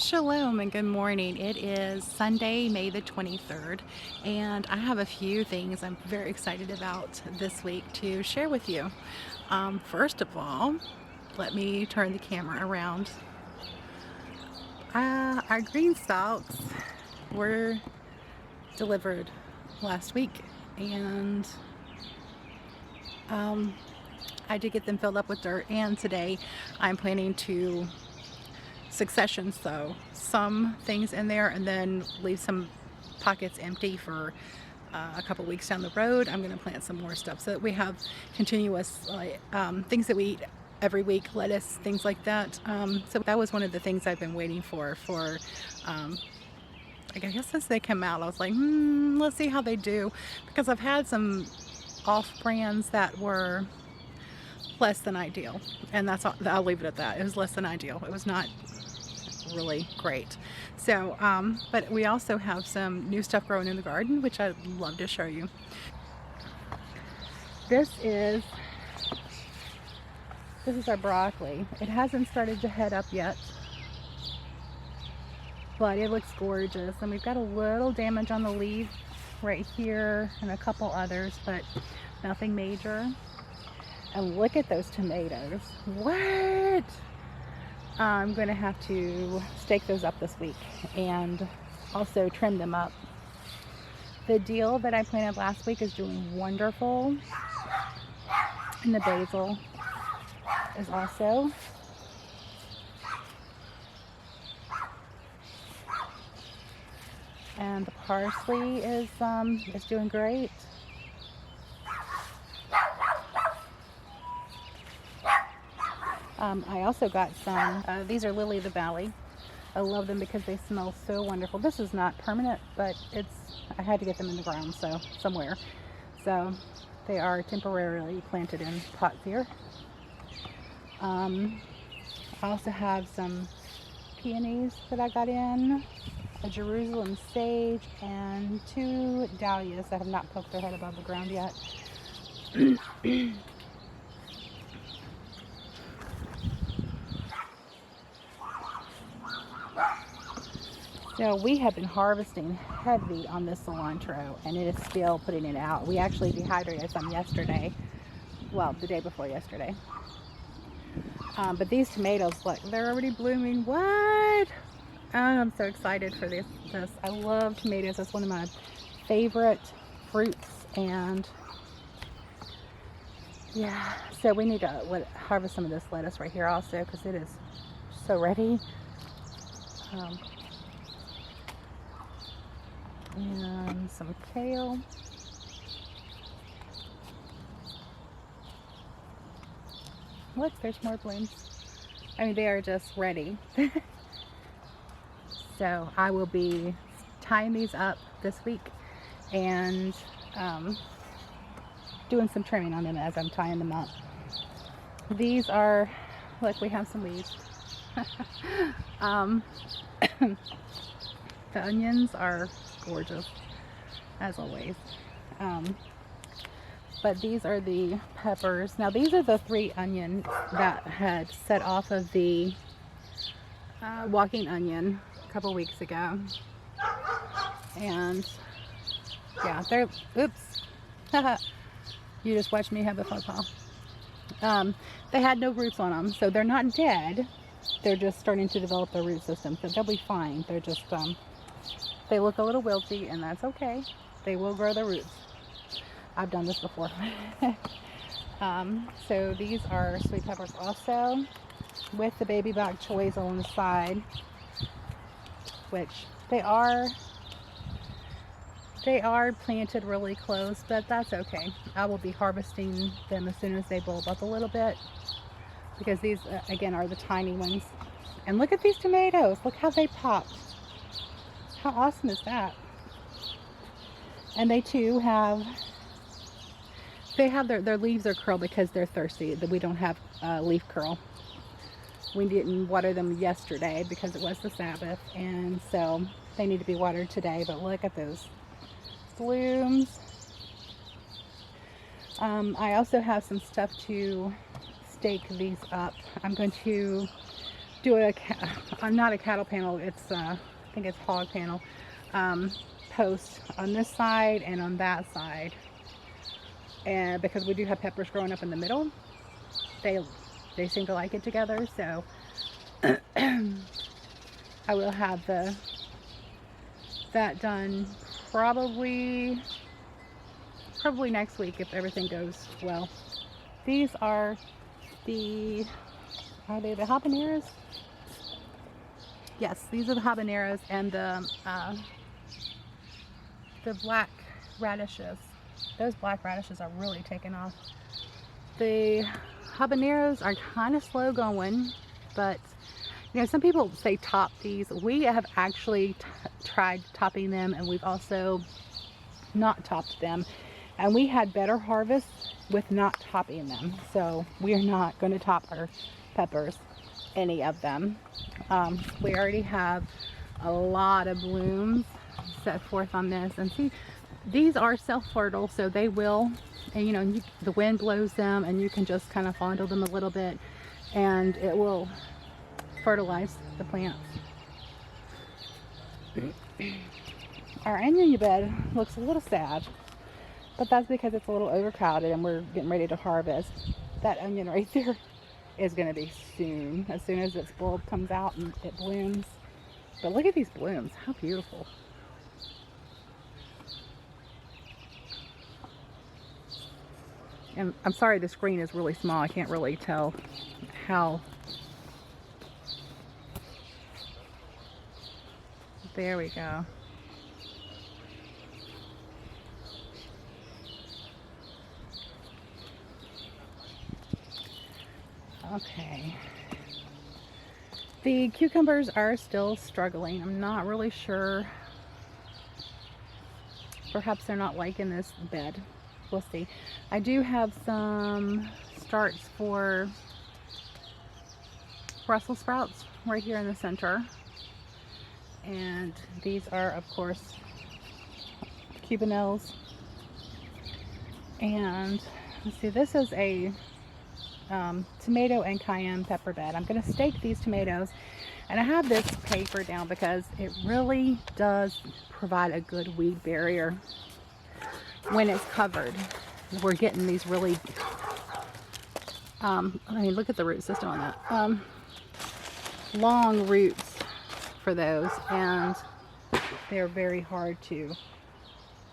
Shalom and good morning. It is Sunday, May the 23rd, and I have a few things I'm very excited about this week to share with you. First of all, let me turn the camera around. Our Greenstalks were delivered last week, and I did get them filled up with dirt, and today I'm planning to succession sow some things in there and then leave some pockets empty for a couple weeks down the road. I'm going to plant some more stuff so that we have continuous things that we eat every week, lettuce, things like that. So that was one of the things I've been waiting for I guess since they come out. I was like, let's see how they do, because I've had some off brands that were less than ideal, and that's all. I'll leave it at that. It was less than ideal. It was not really great. So but we also have some new stuff growing in the garden, which I'd love to show you. This is our broccoli. It hasn't started to head up yet, but it looks gorgeous, and we've got a little damage on the leaf right here and a couple others, but nothing major. And look at those tomatoes. What? I'm going to have to stake those up this week and also trim them up. The dill that I planted last week is doing wonderful, and the basil is also. And the parsley is doing great. I also got some, these are Lily of the Valley. I love them because they smell so wonderful. This is not permanent, but I had to get them in the ground, so somewhere. So they are temporarily planted in pots here. I also have some peonies that I got in, a Jerusalem sage, and 2 dahlias that have not poked their head above the ground yet. So we have been harvesting heavy on this cilantro, and it is still putting it out. We actually dehydrated some yesterday, well, the day before yesterday. But these tomatoes, look, they're already blooming. What? I'm so excited for this. I love tomatoes. It's one of my favorite fruits, and yeah, so we need to harvest some of this lettuce right here also, because it is so ready. And some kale. Look, there's more blooms. I mean, they are just ready. So I will be tying these up this week and doing some trimming on them as I'm tying them up. These are, look, we have some weeds. The onions are gorgeous, as always. But these are the peppers. Now these are the 3 onions that had set off of the walking onion a couple weeks ago. And yeah, they're, oops. You just watched me have a faux pas. They had no roots on them, so they're not dead. They're just starting to develop their root system, so they'll be fine. They're just, they look a little wilty, and that's okay. They will grow their roots. I've done this before. So these are sweet peppers also, with the baby bok choys on the side, which they are planted really close, but that's okay. I will be harvesting them as soon as they bulb up a little bit, because these again are the tiny ones. And look at these tomatoes. Look how they popped. How awesome is that? And they too have their leaves are curled because they're thirsty. We don't have leaf curl. We didn't water them yesterday because it was the Sabbath, and so they need to be watered today. But look at those blooms. I also have some stuff to stake these up. I'm going to do not a cattle panel, it's I think it's hog panel post on this side and on that side, and because we do have peppers growing up in the middle, they seem to like it together. So I will have that done probably next week if everything goes well. These are they the habaneros? Yes, these are the habaneros, and the black radishes. Those black radishes are really taking off. The habaneros are kind of slow going, but you know, some people say top these. We have actually tried topping them, and we've also not topped them, and we had better harvests with not topping them. So we are not going to top our peppers, any of them. We already have a lot of blooms set forth on this, and see, these are self-fertile, so they will, and you know, the wind blows them and you can just kind of fondle them a little bit and it will fertilize the plants. Our onion bed looks a little sad, but that's because it's a little overcrowded and we're getting ready to harvest. That onion right there is going to be soon, as soon as its bulb comes out and it blooms. But look at these blooms, how beautiful. And I'm sorry the screen is really small, I can't really tell how. There we go. Okay. The cucumbers are still struggling. I'm not really sure. Perhaps they're not liking this bed. We'll see. I do have some starts for Brussels sprouts right here in the center. And these are, of course, cubanelles. And let's see, this is a tomato and cayenne pepper bed. I'm going to stake these tomatoes, and I have this paper down because it really does provide a good weed barrier when it's covered. We're getting these really I mean, look at the root system on that, long roots for those, and they're very hard to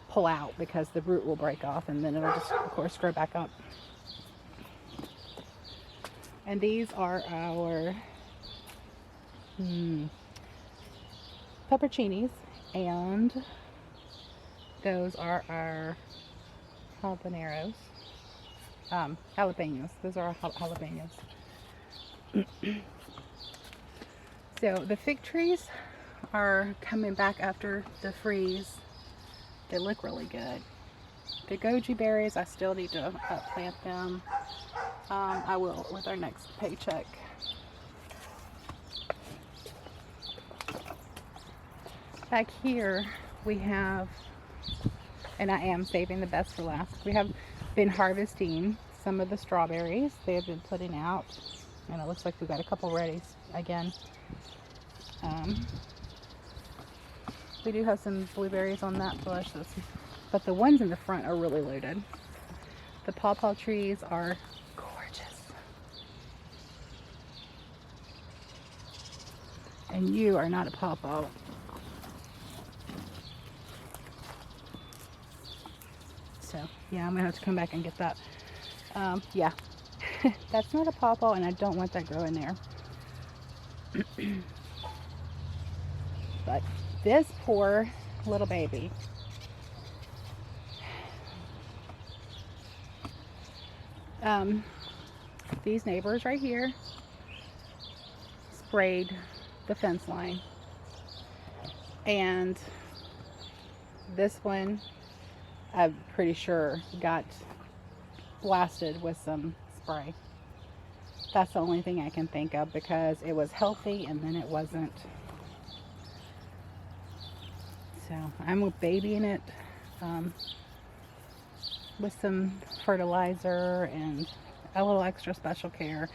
pull out because the root will break off and then it'll just, of course, grow back up. And these are our pepperoncinis, and those are our habaneros, jalapenos. Those are our jalapenos. So the fig trees are coming back after the freeze. They look really good. The goji berries, I still need to plant them. I will with our next paycheck. Back here we have, and I am saving the best for last, we have been harvesting some of the strawberries. They have been putting out, and it looks like we've got a couple ready again. We do have some blueberries on that bush, but the ones in the front are really loaded. The pawpaw trees are gorgeous. And you are not a pawpaw. So, yeah, I'm going to have to come back and get that. Yeah, that's not a pawpaw, and I don't want that growing there. But this poor little baby. These neighbors right here sprayed the fence line, and this one I'm pretty sure got blasted with some spray. That's the only thing I can think of, because it was healthy and then it wasn't. So I'm babying it with some fertilizer and a little extra special care.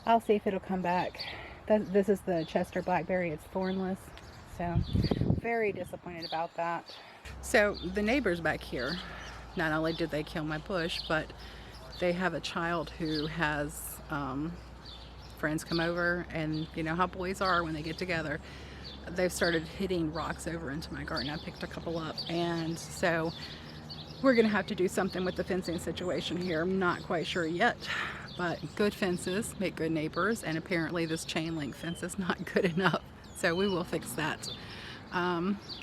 I'll see if it'll come back This is the Chester Blackberry. It's thornless. So very disappointed about that. So the neighbors back here, not only did they kill my bush, but they have a child who has friends come over, and you know how boys are when they get together. They've started hitting rocks over into my garden. I picked a couple up, and so we're gonna have to do something with the fencing situation here. I'm not quite sure yet, but good fences make good neighbors, and apparently this chain link fence is not good enough, so we will fix that.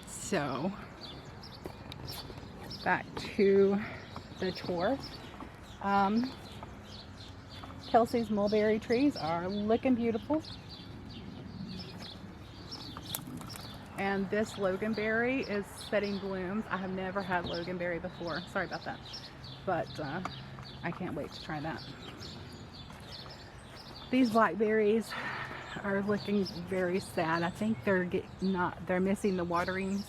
So back to the tour. Kelsey's mulberry trees are looking beautiful. And this loganberry is setting blooms. I have never had loganberry before. Sorry about that. But I can't wait to try that. These blackberries are looking very sad. I think they're missing the waterings.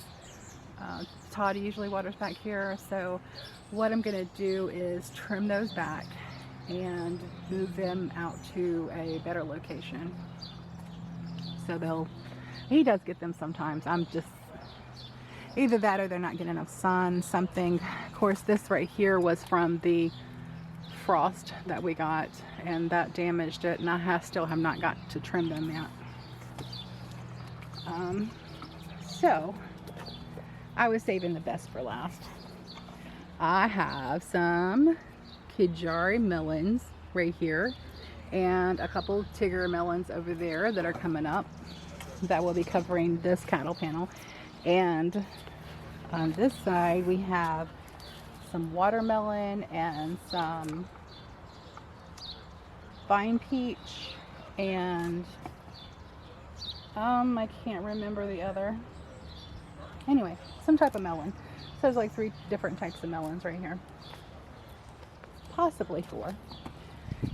Todd usually waters back here. So what I'm going to do is trim those back and move them out to a better location. So he does get them sometimes. I'm just, either that or they're not getting enough sun, something. Of course, this right here was from the frost that we got, and that damaged it, and I still have not got to trim them yet. So I was saving the best for last. I have some Kajari Melons right here, and a couple Tigger melons over there that are coming up that will be covering this cattle panel. And on this side we have some watermelon and some vine peach, and I can't remember the other. Anyway, some type of melon. So there's like 3 different types of melons right here, possibly 4.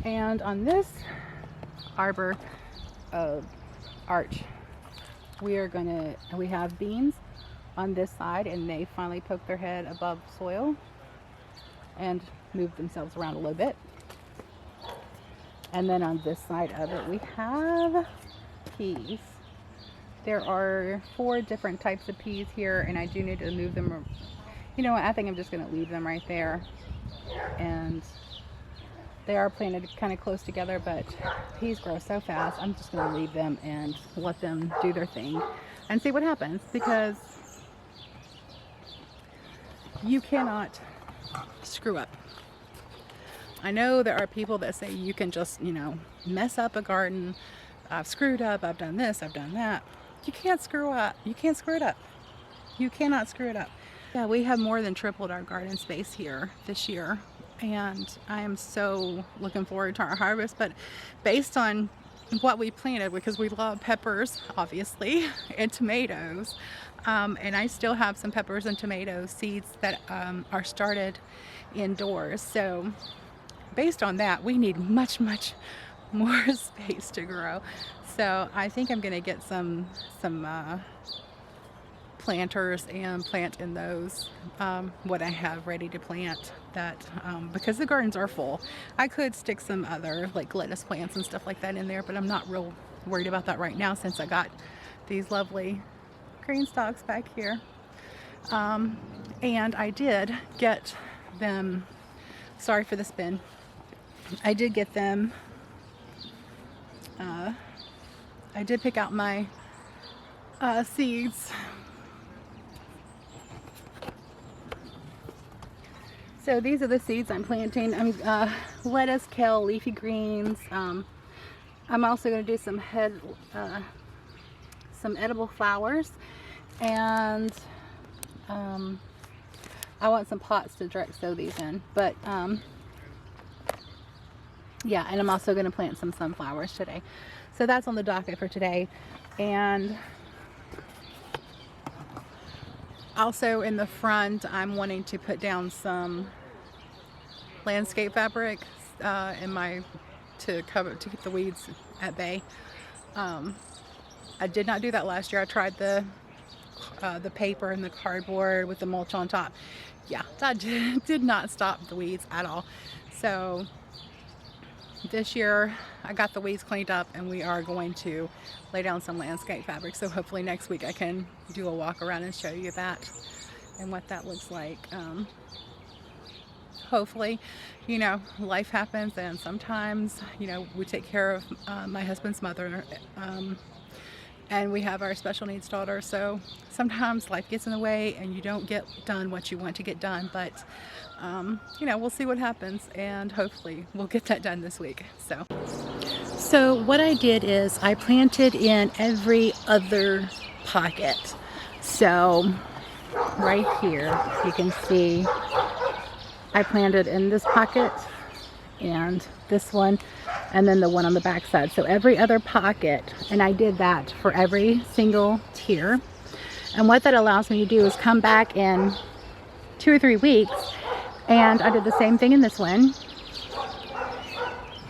And on this arbor arch, we have beans on this side, and they finally poked their head above soil and moved themselves around a little bit. And then on this side of it, we have peas. There are 4 different types of peas here, and I do need to move them. You know what, I think I'm just going to leave them right there. And they are planted kind of close together, but peas grow so fast, I'm just going to leave them and let them do their thing and see what happens, because you cannot screw up. I know there are people that say you can just, you know, mess up a garden. I've screwed up, I've done this, I've done that. You can't screw up. You can't screw it up. You cannot screw it up. Yeah, we have more than tripled our garden space here this year, and I am so looking forward to our harvest. But based on what we planted, because we love peppers obviously and tomatoes, and I still have some peppers and tomato seeds that are started indoors, so based on that we need much more space to grow. So I think I'm gonna get some planters and plant in those what I have ready to plant, that because the gardens are full. I could stick some other like lettuce plants and stuff like that in there, but I'm not real worried about that right now, since I got these lovely Greenstalks back here. And I did get them, sorry for the spin, I did get them, I did pick out my seeds. So these are the seeds I'm planting. Lettuce, kale, leafy greens. I'm also going to do some edible flowers, and I want some pots to direct sow these in. But yeah, and I'm also going to plant some sunflowers today. So that's on the docket for today. And also in the front, I'm wanting to put down some landscape fabric to keep the weeds at bay. I did not do that last year. I tried the paper and the cardboard with the mulch on top. Yeah, that did not stop the weeds at all. So this year I got the weeds cleaned up, and we are going to lay down some landscape fabric. So hopefully next week I can do a walk around and show you that and what that looks like. Hopefully, you know, life happens, and sometimes, you know, we take care of my husband's mother, and we have our special needs daughter, so sometimes life gets in the way and you don't get done what you want to get done. But you know, we'll see what happens, and hopefully we'll get that done this week. So what I did is I planted in every other pocket. So right here you can see I planted in this pocket and this one, and then the one on the back side. So every other pocket, and I did that for every single tier. And what that allows me to do is come back in 2 or 3 weeks, and I did the same thing in this one,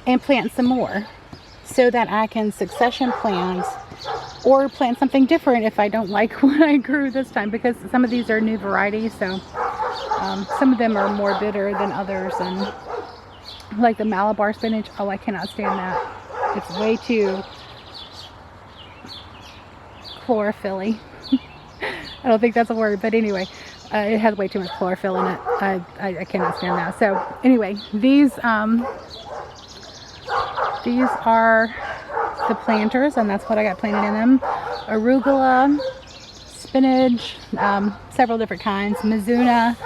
and plant some more, so that I can succession plant or plant something different if I don't like what I grew this time, because some of these are new varieties. So some of them are more bitter than others, and like the Malabar spinach, oh, I cannot stand that. It's way too chlorophyll-y. I don't think that's a word, but anyway, it has way too much chlorophyll in it. I cannot stand that. So anyway, these are the planters, and that's what I got planted in them. Arugula, spinach, several different kinds. Mizuna,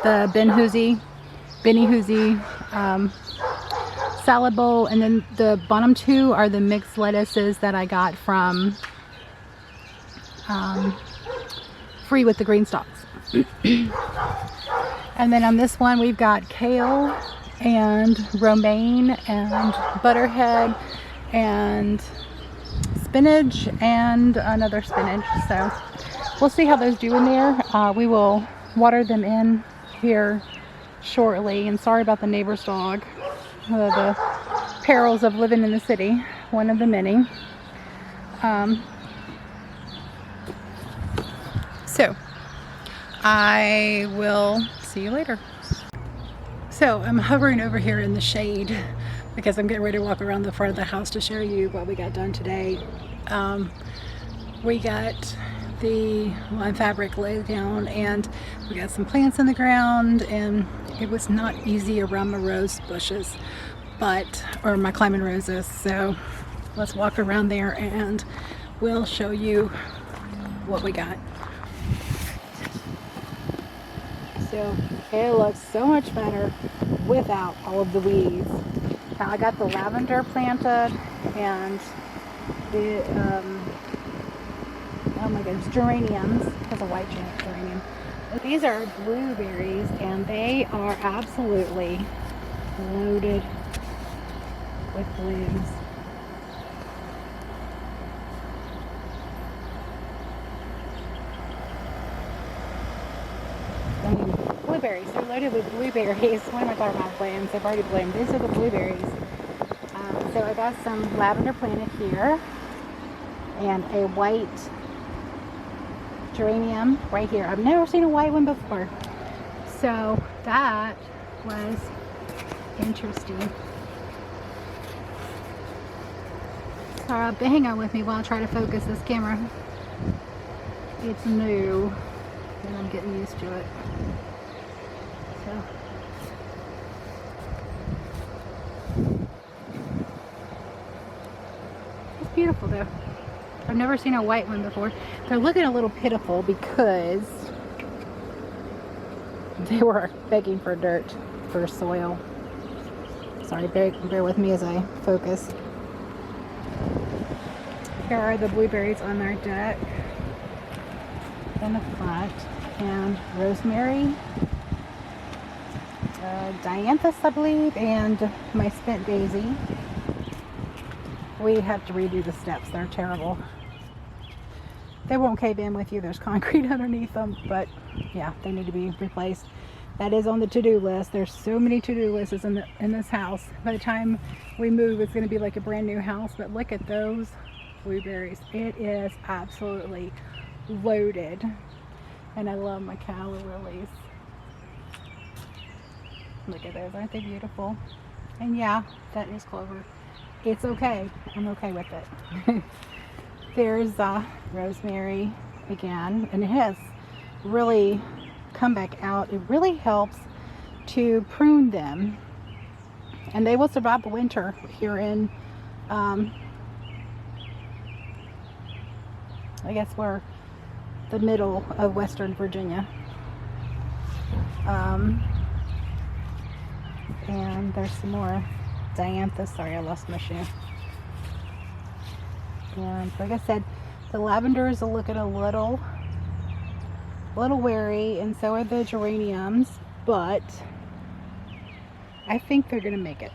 the Benny Huzi, salad bowl, and then the bottom two are the mixed lettuces that I got from free with the Greenstalks. And then on this one we've got kale and romaine and butterhead and spinach and another spinach. So we'll see how those do in there. We will water them in here shortly. And sorry about the neighbor's dog. The perils of living in the city, one of the many. So I will see you later. So I'm hovering over here in the shade because I'm getting ready to walk around the front of the house to show you what we got done today. We got the lime fabric laid down, and we got some plants in the ground, and it was not easy around my rose bushes, or my climbing roses. So let's walk around there and we'll show you what we got. So it looks so much better without all of the weeds. Now I got the lavender planted, and the oh my goodness, geraniums. There's a white geranium. These are blueberries, and they are absolutely loaded with blooms. I mean, blueberries. They're loaded with blueberries. What am I talking about? Blooms. They've already bloomed. These are the blueberries. So I got some lavender planted here, and a white geranium right here. I've never seen a white one before, so that was interesting. So hang on with me while I try to focus this camera. It's new and I'm getting used to it. So it's beautiful though. I've never seen a white one before. They're looking a little pitiful because they were begging for dirt, for soil. Sorry, bear with me as I focus. Here are the blueberries on our deck in the front, and rosemary, dianthus I believe, and my spent daisy. We have to redo the steps. They're terrible. They won't cave in with you. There's concrete underneath them, but yeah, they need to be replaced. That is on the to-do list. There's so many to-do lists in this house. By the time we move, it's going to be like a brand new house. But look at those blueberries. It is absolutely loaded. And I love my calla lilies. Look at those. Aren't they beautiful? And yeah, that is clover. It's okay. I'm okay with it. There's rosemary again, and it has really come back out. It really helps to prune them, and they will survive the winter here in I guess we're the middle of Western Virginia. And there's some more dianthus. Sorry, I lost my shoe. And like I said, the lavenders are looking a little wary, and so are the geraniums, but I think they're gonna make it.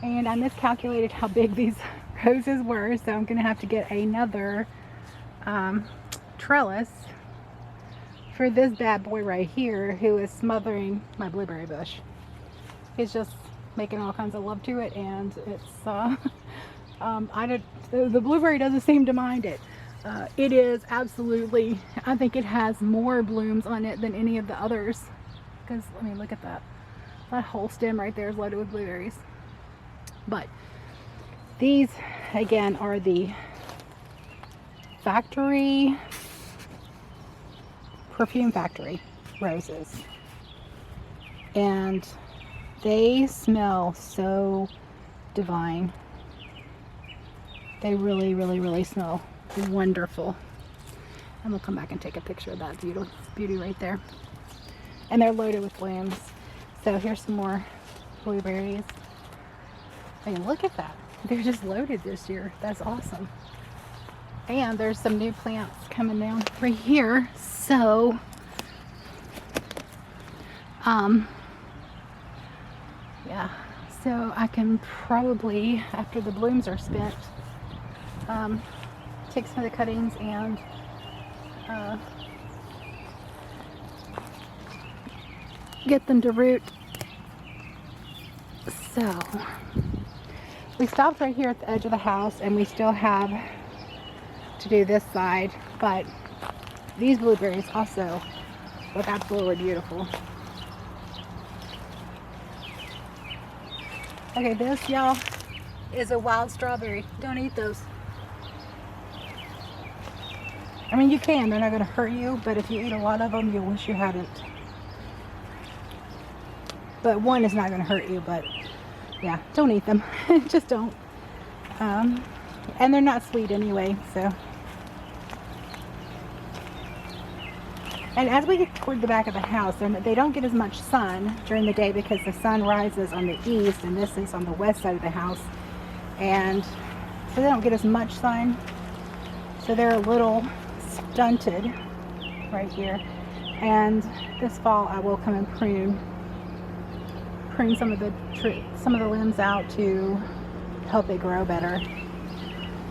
And I miscalculated how big these roses were, so I'm gonna have to get another trellis for this bad boy right here, who is smothering my blueberry bush. He's just making all kinds of love to it, and it's the blueberry doesn't seem to mind it. It is absolutely, I think it has more blooms on it than any of the others, because I mean, look at that. That whole stem right there is loaded with blueberries. But these again are the Perfume Factory roses, and they smell so divine. They really, really, really smell wonderful. And we'll come back and take a picture of that beauty right there. And they're loaded with blooms. So here's some more blueberries. I mean, look at that. They're just loaded this year. That's awesome. And there's some new plants coming down right here. So, yeah. So I can probably, after the blooms are spent, take some of the cuttings and get them to root. So we stopped right here at the edge of the house, and we still have to do this side, but these blueberries also look absolutely beautiful. Okay, this, y'all, is a wild strawberry. Don't eat those. I mean, you can, they're not going to hurt you, but if you eat a lot of them, you'll wish you hadn't. But one is not going to hurt you, but yeah, don't eat them. Just don't. And they're not sweet anyway, so. And as we get toward the back of the house, they don't get as much sun during the day because the sun rises on the east, and this is on the west side of the house. And so they don't get as much sun. So they're a little stunted right here. And this fall I will come and prune some of the limbs out to help it grow better.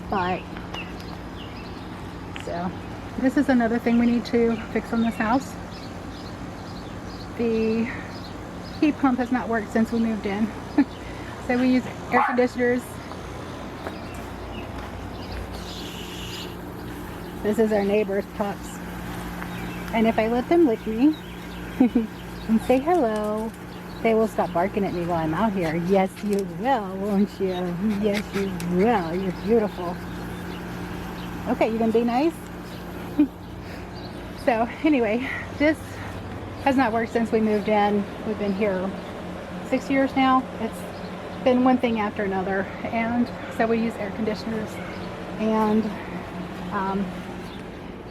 But so this is another thing we need to fix on this house. The heat pump has not worked since we moved in. So we use air conditioners. This is our neighbor's pups. And if I let them lick me and say hello, they will stop barking at me while I'm out here. Yes, you will, won't you? Yes, you will. You're beautiful. Okay, you gonna be nice? So anyway, this has not worked since we moved in. We've been here 6 years now. It's been one thing after another. And so we use air conditioners and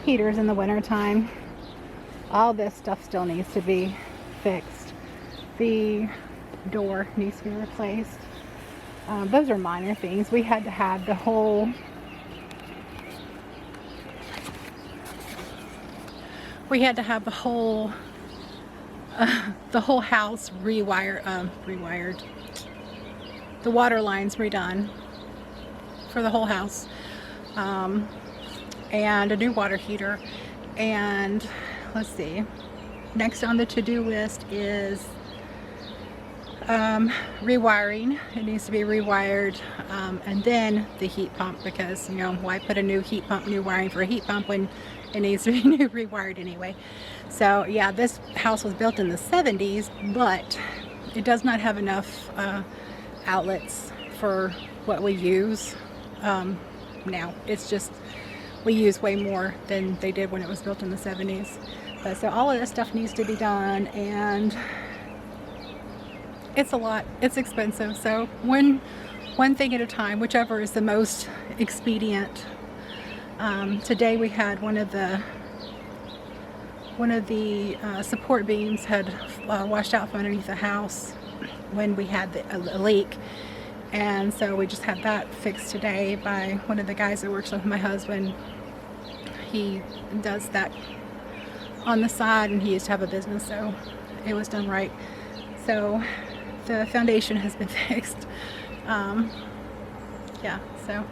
heaters in the winter time. All this stuff still needs to be fixed. The door needs to be replaced. Those are minor things. We had to have the whole house rewired. The water lines redone for the whole house, and a new water heater. And let's see, next on the to-do list is rewiring. It needs to be rewired, and then the heat pump, because you know, why put a new heat pump, new wiring for a heat pump when it needs to be new rewired anyway. So yeah, this house was built in the 70s, but it does not have enough outlets for what we use now. It's just, we use way more than they did when it was built in the 70s. But so all of this stuff needs to be done, and it's a lot. It's expensive. So one thing at a time, whichever is the most expedient. Today we had one of the support beams had washed out from underneath the house when we had a leak, and so we just had that fixed today by one of the guys that works with my husband. He does that on the side, and he used to have a business, so it was done right. So the foundation has been fixed. Yeah, so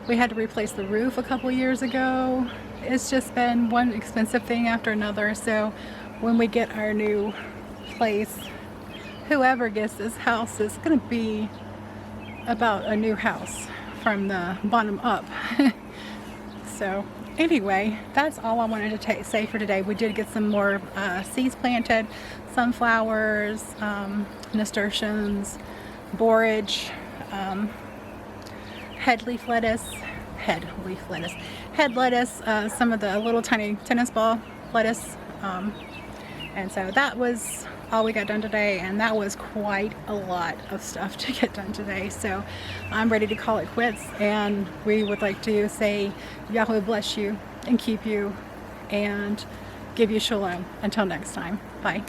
we had to replace the roof a couple years ago. It's just been one expensive thing after another. So when we get our new place, whoever gets this house is going to be about a new house from the bottom up. So anyway, that's all I wanted to say for today. We did get some more seeds planted, sunflowers, nasturtiums, borage, head lettuce, some of the little tiny tennis ball lettuce, and so that was all we got done today, and that was quite a lot of stuff to get done today. So I'm ready to call it quits, and we would like to say Yahweh bless you and keep you and give you shalom. Until next time, bye.